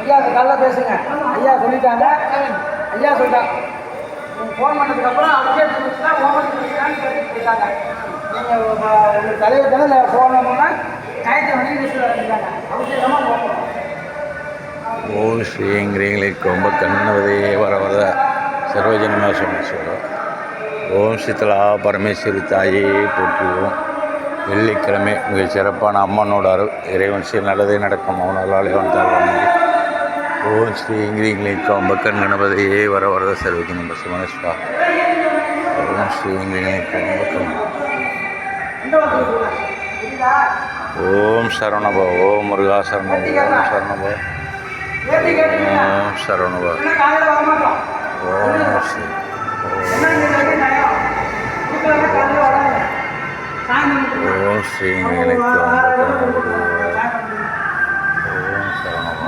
ஐயா அந்த காலைல பேசுங்க. ஐயா சொல்லிட்டாங்க. ஐயா சொல்லிட்டாங்க ஃபோன் பண்ணதுக்கப்புறம் அவருக்கே சொல்லிச்சுன்னா ஓமத்துக்கு போயிட்டாங்க. நீங்கள் உங்கள் தலைவர் தானே இல்லை ஃபோன் பண்ணோம்னா ஞாயிற்று வண்டியிருக்காங்க அவசியமாக போகணும். ஓம் ஸ்ரீங்கிரீங்களை கொம்ப கண்ணவதே வர வர சர்வஜனமாக சொல்லுவோம். ஓம் சித்தலா பரமேஸ்வரி தாயே போற்றுவோம். வெள்ளிக்கிழமை மிக சிறப்பான அம்மனோட அருள் இறைவன் ஸ்ரீ நல்லதே நடக்கும் அவனால் வந்தால் வணங்கி ஓம் ஸ்ரீங்கிரீங்களை கொம்ப கண்ணவதையே வர வரத சர்வஜனம சுமனஸ்வா. ஓம் ஸ்ரீங்கிரீங்களை கொம்ப ஓம் சரணபோ ஓம் முருகா சரணபோ ஓம் சரணபோ ஓம் சரணபோ ஓம் ஸ்ரீ ஓம் ஸ்ரீங்களுக்கு ஓம் சரணபோ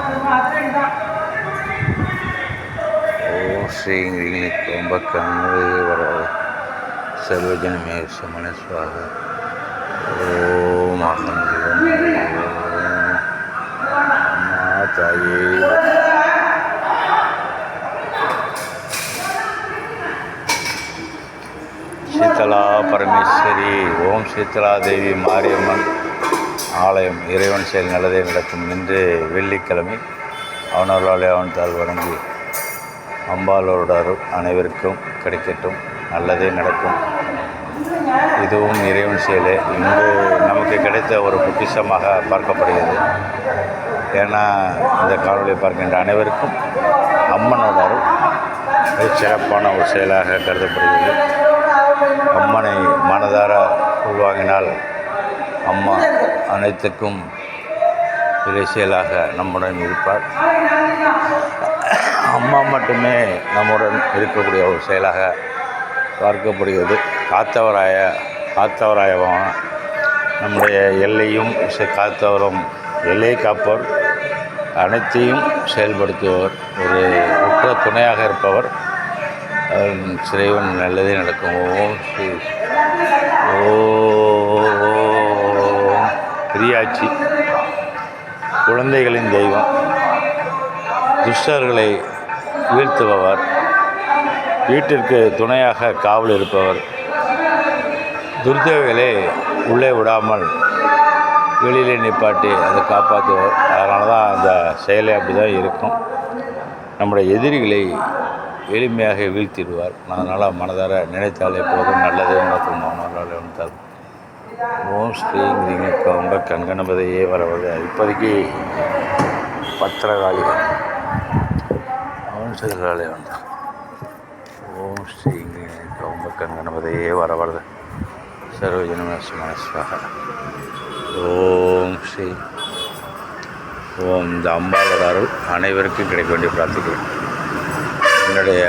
ஓம் ஸ்ரீங்களுக்கு ரொம்ப கண்ணு வர சர்வஜனமே சமணஸ்வாக ஓம் தாயே சீத்தலா பரமேஸ்வரி ஓம் சீத்தலா தேவி மாரியம்மன் ஆலயம் இறைவன் செயல் நல்லதே நடக்கும். இன்று வெள்ளிக்கிழமை அவனவர்களாலே அவன்தால் வணங்கி அம்பாளோட அருள் அனைவருக்கும் கிடைக்கட்டும், நல்லதே நடக்கும். இதுவும் இறைவன் செயலே இன்று நமக்கு கிடைத்த ஒரு பொக்கிஷமாக பார்க்கப்படுகிறது. ஏன்னா இந்த காணொலியை பார்க்கின்ற அனைவருக்கும் அம்மனோட அருள் சிறப்பான ஒரு செயலாக கருதப்படுகிறது. அம்மனை மனதார உள்வாங்கினால் அம்மா அனைத்துக்கும் இறை செயலாக நம்முடன் இருப்பார். அம்மா மட்டுமே நம்முடன் இருக்கக்கூடிய ஒரு செயலாக பார்க்கப்படுகிறது. காத்தவராயவன் நம்முடைய எல்லையும் காத்தவரும் எல்லையை காப்பவர், அனைத்தையும் செயல்படுத்துபவர், ஒரு உற்ற துணையாக இருப்பவர். இறைவன் நல்லதே நடக்கும். ஓம் ஸ்ரீ ஓம் பிரியாட்சி குழந்தைகளின் தெய்வம், துஷ்டர்களை வீழ்த்துபவர், வீட்டிற்கு துணையாக காவல் இருப்பவர், துர்தேவைகளை உள்ளே விடாமல் வெளியிலே நிப்பாட்டி அதை காப்பாற்றுவார். அதனால தான் அந்த செயலை அப்படி தான் இருக்கும். நம்முடைய எதிரிகளை எளிமையாக வீழ்த்திடுவார். அதனால் மனதார நினைத்தாலே போதும், நல்லதே நடக்கும். அவனால் வந்தால் ஓம் ஸ்ரீங்கிரிங்க ரொம்ப கண்கணபதியே வரவது. இப்போதைக்கு பத்திரகாளி அவன்சகாலே வந்தார். ஓம் ஸ்ரீங்கிரிங்க ரொம்ப கண்கணபதியே வரவது சர்வஜனமஸ்வாக. ஓம் ஸ்ரீ ஓம் இந்த அம்பாளோட அருள் அனைவருக்கும் கிடைக்க வேண்டிய பிரார்த்திக்கிறேன். என்னுடைய